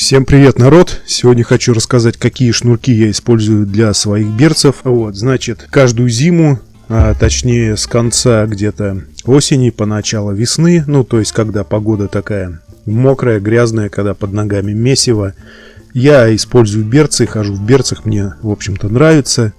Всем привет, народ! Сегодня хочу рассказать, какие шнурки я использую для своих берцев. Значит, каждую зиму, точнее с конца где-то осени по начало весны, то есть когда погода такая мокрая, грязная, когда под ногами месиво, я использую берцы, хожу в берцах, мне, в общем-то, нравится.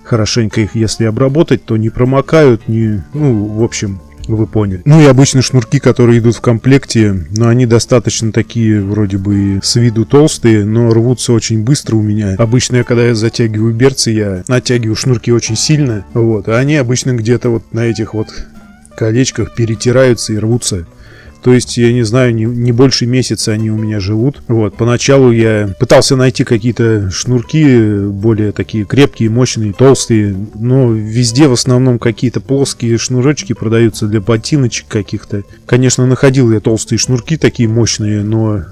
Хорошенько их, если обработать, то не промокают, в общем, вы поняли. И обычно шнурки, которые идут в комплекте, они достаточно такие, вроде бы, с виду толстые, но рвутся очень быстро у меня. Обычно, когда я затягиваю берцы, я натягиваю шнурки очень сильно, а они обычно где-то на этих колечках перетираются и рвутся. То есть, я не знаю, не больше месяца они у меня живут. Поначалу я пытался найти какие-то шнурки более такие крепкие, мощные, толстые. Но везде в основном какие-то плоские шнурочки продаются для ботиночек каких-то. Конечно, находил я толстые шнурки такие мощные, но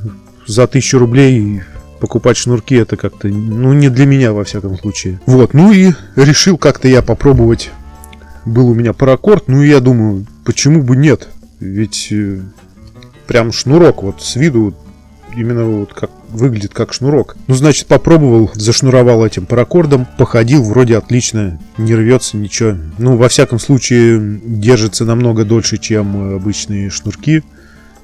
за 1000 рублей покупать шнурки это как-то, не для меня во всяком случае. И решил как-то я попробовать. Был у меня паракорд, и я думаю, почему бы нет? Ведь прям шнурок с виду именно как выглядит как шнурок. Значит, попробовал, зашнуровал этим паракордом, походил, вроде отлично, не рвется ничего. Во всяком случае, держится намного дольше, чем обычные шнурки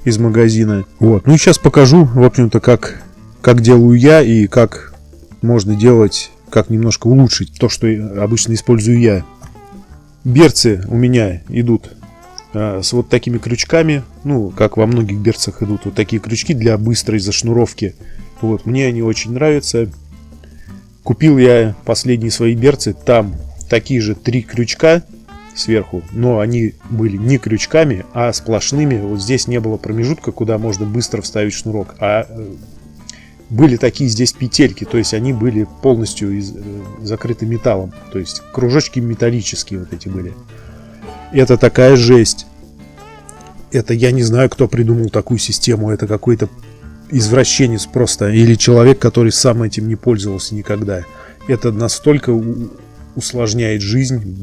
из магазина. Сейчас покажу, в общем-то, как делаю я и как можно делать, как немножко улучшить то, что обычно использую я. Берцы у меня идут с такими крючками, как во многих берцах идут такие крючки для быстрой зашнуровки. Мне они очень нравятся. Купил я последние свои берцы, там такие же 3 крючка сверху, но они были не крючками, а сплошными. Здесь не было промежутка, куда можно быстро вставить шнурок, а были такие здесь петельки, то есть они были полностью закрыты металлом, то есть кружочки металлические эти были. Это такая жесть. Это я не знаю, кто придумал такую систему. Это какой-то извращенец просто. Или человек, который сам этим не пользовался никогда. Это настолько усложняет жизнь.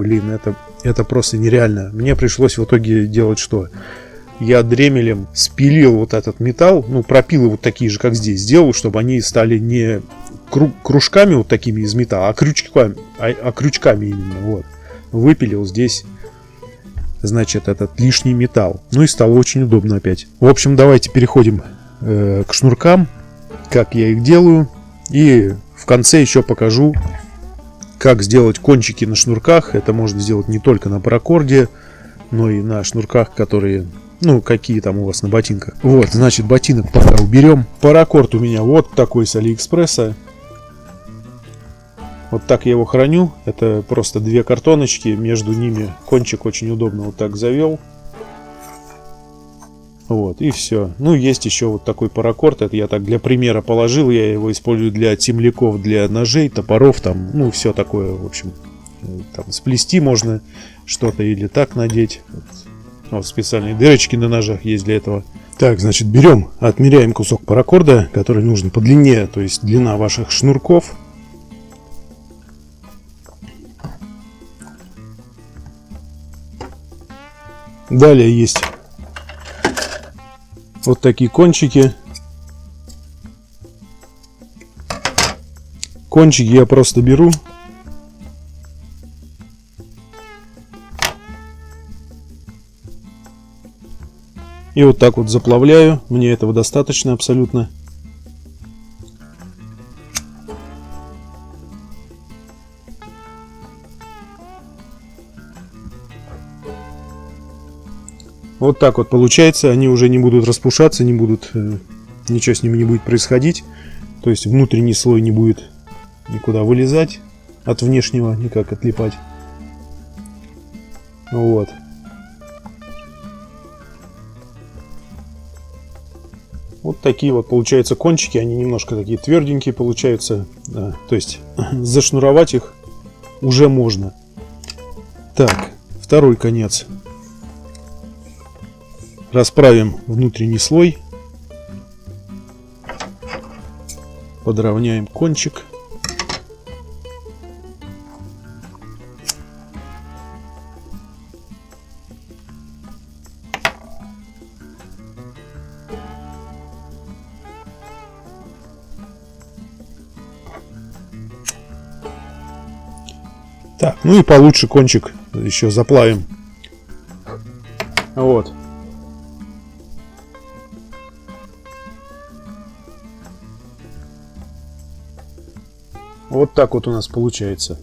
Это просто нереально. Мне пришлось в итоге делать что? Я дремелем спилил этот металл. Пропил его такие же, как здесь. Сделал, чтобы они стали не кружками такими из металла, а крючками именно. Выпилил здесь, значит, этот лишний металл. И стало очень удобно опять. В общем, давайте переходим к шнуркам, как я их делаю. И в конце еще покажу, как сделать кончики на шнурках. Это можно сделать не только на паракорде, но и на шнурках, которые, какие там у вас на ботинках. Значит, ботинок пока уберем. Паракорд у меня такой с Алиэкспресса. Так я его храню. Это просто 2 картоночки. Между ними кончик очень удобно так завел. И все. Есть еще такой паракорд. Это я так для примера положил. Я его использую для темляков, для ножей, топоров. Там, все такое, в общем. Там сплести можно что-то или так надеть. Специальные дырочки на ножах есть для этого. Так, значит, берем, отмеряем кусок паракорда, который нужен по длине. То есть длина ваших шнурков. Далее есть такие кончики. Кончики я просто беру. И так заплавляю. Мне этого достаточно абсолютно. Так получается, они уже не будут распушаться, ничего с ними не будет происходить. То есть внутренний слой не будет никуда вылезать от внешнего, никак отлипать. Такие получаются кончики, они немножко такие тверденькие получаются. То есть зашнуровать их уже можно. Так, второй конец. Расправим внутренний слой. Подровняем кончик. Так, ну и получше кончик еще заплавим. Вот. Вот так вот у нас получается.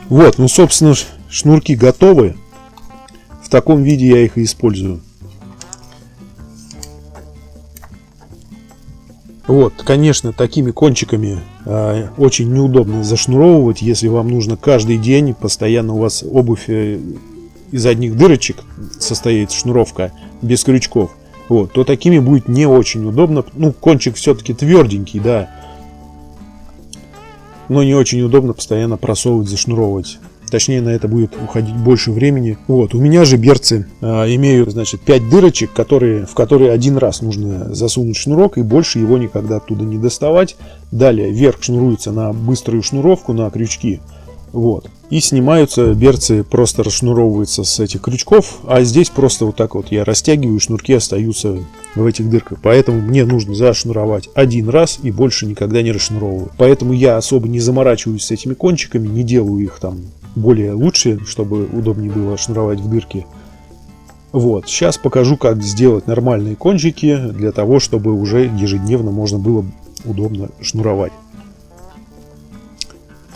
Вот, ну, собственно, шнурки готовы. В таком виде я их и использую. Вот, конечно, такими кончиками очень неудобно зашнуровывать, если вам нужно каждый день, постоянно у вас обувь из одних дырочек состоит шнуровка, без крючков. Вот, то такими будет не очень удобно. Ну, кончик все-таки тверденький, да. Но не очень удобно постоянно просовывать, зашнуровывать. Точнее, на это будет уходить больше времени. Вот, у меня же берцы имеют, значит, 5 дырочек, в которые один раз нужно засунуть шнурок, и больше его никогда оттуда не доставать. Далее верх шнуруется на быструю шнуровку, на крючки. Вот. И снимаются берцы, просто расшнуровываются с этих крючков, а здесь просто вот так вот я растягиваю, шнурки остаются в этих дырках. Поэтому мне нужно зашнуровать один раз и больше никогда не расшнуровываю. Поэтому я особо не заморачиваюсь с этими кончиками, не делаю их там более лучше, чтобы удобнее было шнуровать в дырки. Вот. Сейчас покажу, как сделать нормальные кончики для того, чтобы уже ежедневно можно было удобно шнуровать.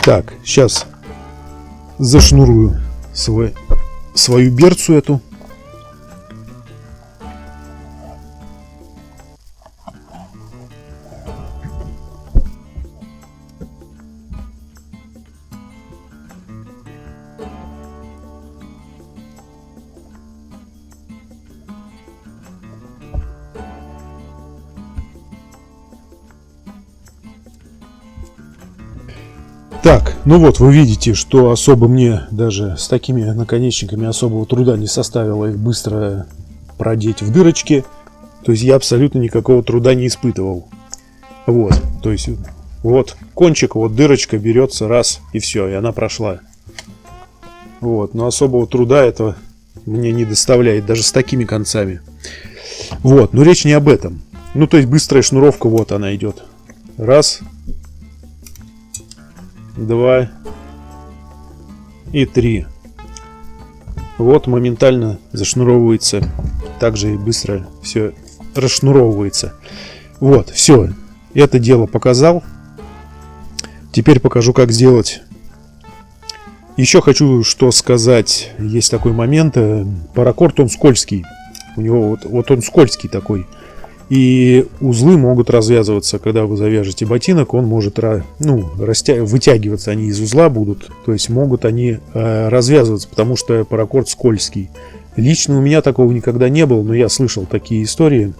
Так, сейчас зашнурую свою берцу эту. Так, ну вот вы видите, что особо мне даже с такими наконечниками особого труда не составило их быстро продеть в дырочки. То есть я абсолютно никакого труда не испытывал. Вот, то есть вот кончик, вот дырочка берется раз и все, и она прошла. Вот, но особого труда это мне не доставляет даже с такими концами. Вот, но речь не об этом. Ну то есть быстрая шнуровка, вот она идет. Раз. 2 и 3. Вот моментально зашнуровывается. Также и быстро все расшнуровывается. Вот, все. Это дело показал. Теперь покажу, как сделать. Еще хочу что сказать. Есть такой момент. Паракорд, он скользкий. У него вот он скользкий такой. И узлы могут развязываться, когда вы завяжете ботинок, он может вытягиваться, они из узла будут, то есть могут они развязываться, потому что паракорд скользкий. Лично у меня такого никогда не было, но я слышал такие истории,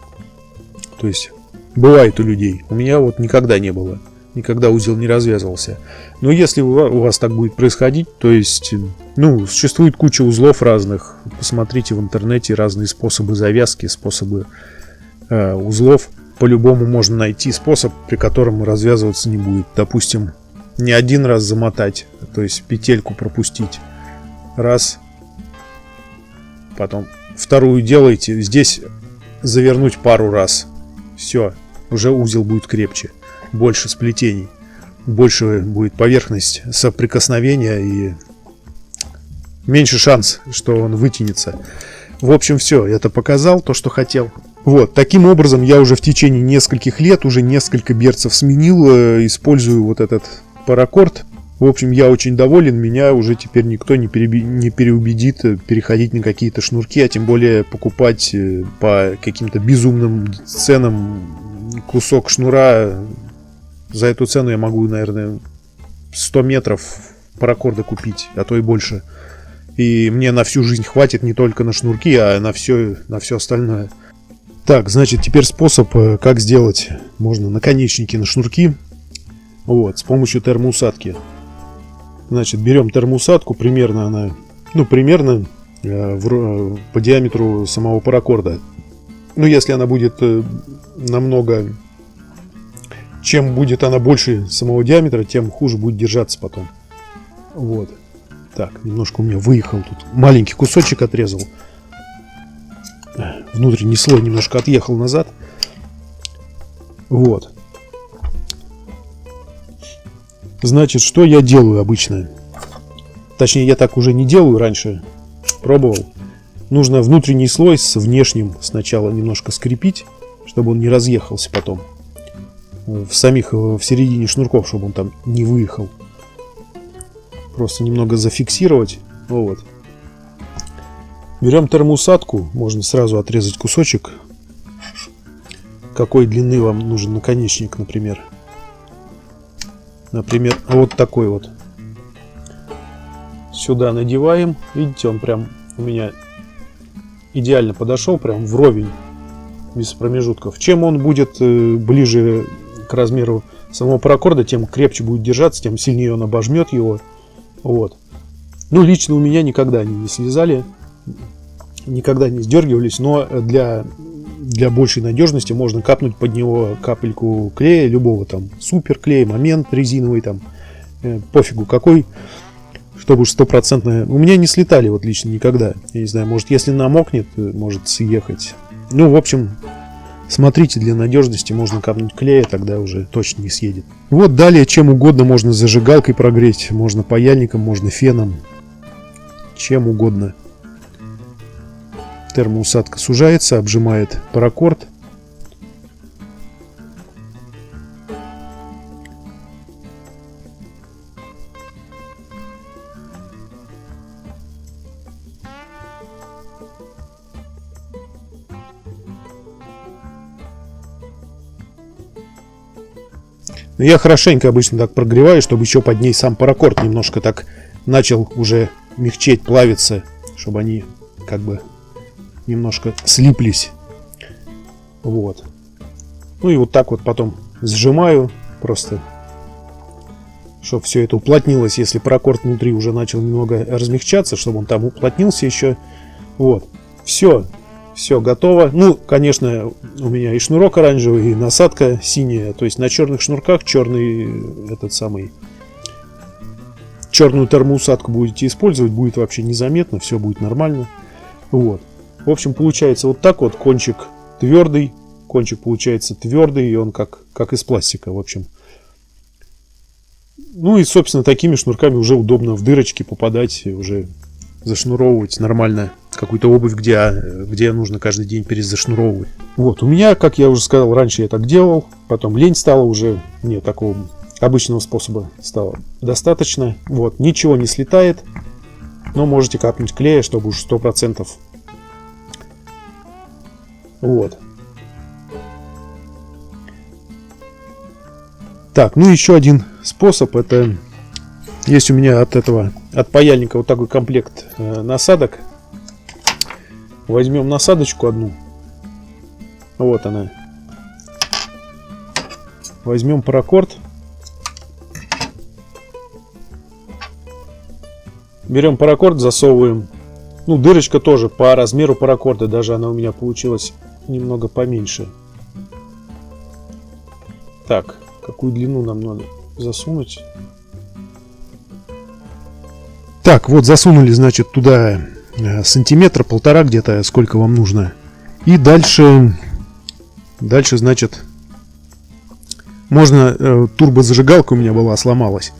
то есть бывает у людей, у меня вот никогда не было, никогда узел не развязывался. Но если у вас так будет происходить, то есть, существует куча узлов разных, посмотрите в интернете разные способы завязки, способы узлов. По-любому можно найти способ, при котором развязываться не будет. Допустим, не один раз замотать, то есть петельку пропустить. Раз. Потом вторую делаете. Здесь завернуть пару раз. Все. Уже узел будет крепче. Больше сплетений. Больше будет поверхность соприкосновения и меньше шанс, что он вытянется. В общем, все. Это показал то, что хотел. Вот, таким образом я уже в течение нескольких лет, уже несколько берцев сменил, использую вот этот паракорд. В общем, я очень доволен, меня уже теперь никто не переубедит переходить на какие-то шнурки, а тем более покупать по каким-то безумным ценам кусок шнура. За эту цену я могу, наверное, 100 метров паракорда купить, а то и больше. И мне на всю жизнь хватит не только на шнурки, а на все остальное. Так, значит, теперь способ, как сделать можно наконечники на шнурки. Вот, с помощью термоусадки. Значит, берем термоусадку, примерно она, по диаметру самого паракорда. Ну, если она будет чем будет она больше самого диаметра, тем хуже будет держаться потом. Вот. Так, немножко у меня выехал тут. Маленький кусочек отрезал. Внутренний слой немножко отъехал назад. Вот. Значит, что я делаю обычно? Точнее, я так уже не делаю, раньше пробовал. Нужно внутренний слой с внешним сначала немножко скрепить, чтобы он не разъехался потом. В середине шнурков, чтобы он там не выехал. Просто немного зафиксировать. Вот. Берем термоусадку, можно сразу отрезать кусочек. Какой длины вам нужен наконечник, например. Например, вот такой вот. Сюда надеваем. Видите, он прям у меня идеально подошел, прям вровень, без промежутков. Чем он будет ближе к размеру самого паракорда, тем крепче будет держаться, тем сильнее он обожмет его. Вот. Ну, лично у меня никогда они не слезали, никогда не сдергивались, но для большей надежности можно капнуть под него капельку клея, любого там, суперклей, момент резиновый, там, пофигу какой, чтобы уж стопроцентно... У меня не слетали вот лично никогда. Я не знаю, может, если намокнет, может съехать. Ну, в общем, смотрите, для надежности можно капнуть клея, тогда уже точно не съедет. Вот далее чем угодно можно зажигалкой прогреть, можно паяльником, можно феном, чем угодно. Термоусадка сужается, обжимает паракорд. Я хорошенько обычно так прогреваю, чтобы еще под ней сам паракорд немножко так начал уже мягчеть, плавиться, чтобы они как бы немножко слиплись. Вот. Ну и вот так вот потом сжимаю просто, чтобы все это уплотнилось. Если паракорд внутри уже начал немного размягчаться, чтобы он там уплотнился еще. Вот. Все готово. Ну, конечно, у меня и шнурок оранжевый, и насадка синяя. То есть на черных шнурках черную термоусадку будете использовать, будет вообще незаметно, все будет нормально. Вот. В общем, получается вот так вот, кончик получается твердый, и он как из пластика, в общем. Ну и, собственно, такими шнурками уже удобно в дырочки попадать, уже зашнуровывать нормально какую-то обувь, где нужно каждый день перезашнуровывать. Вот, у меня, как я уже сказал, раньше я так делал, потом лень стала уже, мне такого обычного способа стало достаточно. Вот, ничего не слетает, но можете капнуть клея, чтобы уж 100%. Вот. Так, ну еще один способ, это есть у меня от паяльника вот такой комплект насадок. Возьмем насадочку одну. Вот она. Возьмем паракорд. Берем паракорд, засовываем. Ну, дырочка тоже по размеру паракорда. Даже она у меня получилась немного поменьше. Так, какую длину нам надо засунуть? Так, вот засунули, значит, туда сантиметра, полтора где-то, сколько вам нужно. И дальше, значит, можно, турбозажигалка у меня была, сломалась.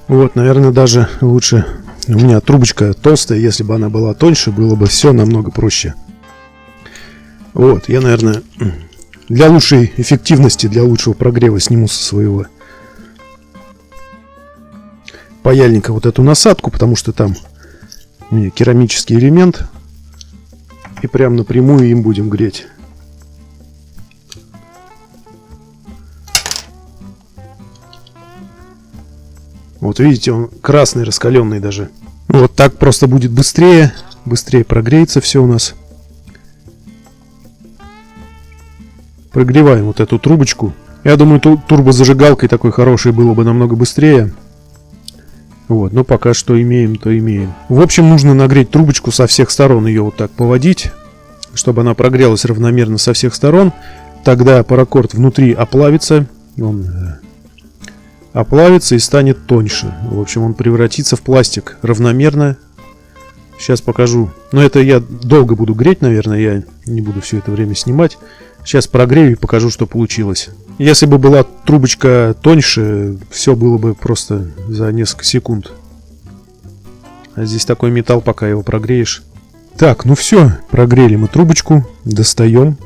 Вот, наверное, даже лучше, у меня трубочка толстая, если бы она была тоньше, было бы все намного проще. Вот, я, наверное, для лучшей эффективности, для лучшего прогрева сниму со своего паяльника вот эту насадку, потому что там у меня керамический элемент, и прям напрямую им будем греть. Вот видите, он красный, раскаленный даже. Вот так просто будет быстрее прогреется все у нас. Прогреваем вот эту трубочку. Я думаю, турбозажигалкой такой хорошей было бы намного быстрее. Вот, но пока что имеем, то имеем. В общем, нужно нагреть трубочку со всех сторон, ее вот так поводить, чтобы она прогрелась равномерно со всех сторон. Тогда паракорд внутри оплавится, он оплавится и станет тоньше. В общем, он превратится в пластик равномерно. Сейчас покажу. Но это я долго буду греть, наверное. Я не буду все это время снимать. Сейчас прогрею и покажу, что получилось. Если бы была трубочка тоньше, все было бы просто за несколько секунд. А здесь такой металл, пока его прогреешь. Так, ну все. Прогрели мы трубочку. Достаем.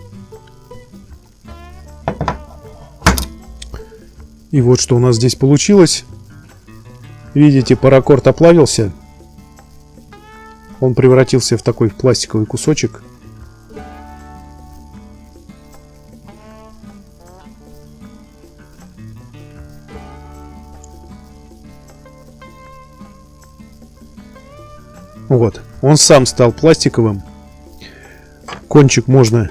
И вот что у нас здесь получилось. Видите, паракорд оплавился. Он превратился в такой пластиковый кусочек. Вот, он сам стал пластиковым. Кончик можно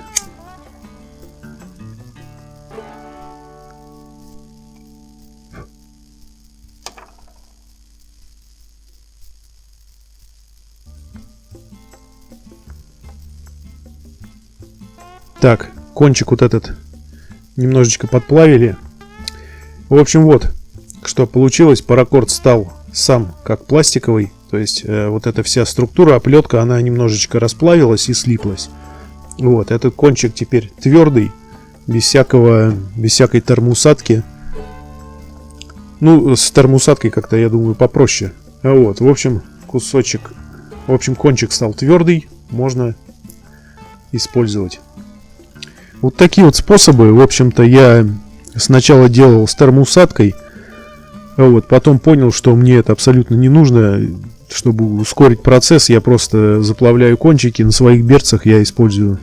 так, кончик вот этот немножечко подплавили. В общем, вот что получилось. Паракорд стал сам как пластиковый. То есть вот эта вся структура, оплетка, она немножечко расплавилась и слиплась. Вот, этот кончик теперь твердый, без всякой термоусадки. Ну, с термоусадкой как-то, я думаю, попроще. Вот, в общем, кончик стал твердый, можно использовать. Вот такие вот способы. В общем-то, я сначала делал с термоусадкой, вот, потом понял, что мне это абсолютно не нужно. Чтобы ускорить процесс, я просто заплавляю кончики. На своих берцах я использую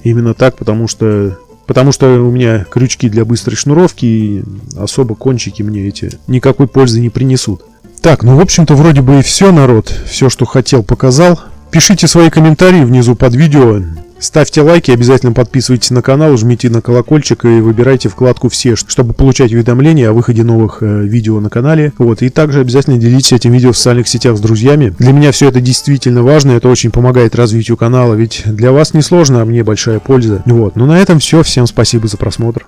именно так, потому что у меня крючки для быстрой шнуровки, и особо кончики мне эти никакой пользы не принесут. Так, ну в общем-то вроде бы и все, народ. Все, что хотел, показал. Пишите свои комментарии внизу под видео. Ставьте лайки, обязательно подписывайтесь на канал, жмите на колокольчик и выбирайте вкладку «Все», чтобы получать уведомления о выходе новых видео на канале. Вот, и также обязательно делитесь этим видео в социальных сетях с друзьями. Для меня все это действительно важно, это очень помогает развитию канала, ведь для вас не сложно, а мне большая польза. Вот, ну на этом все, всем спасибо за просмотр.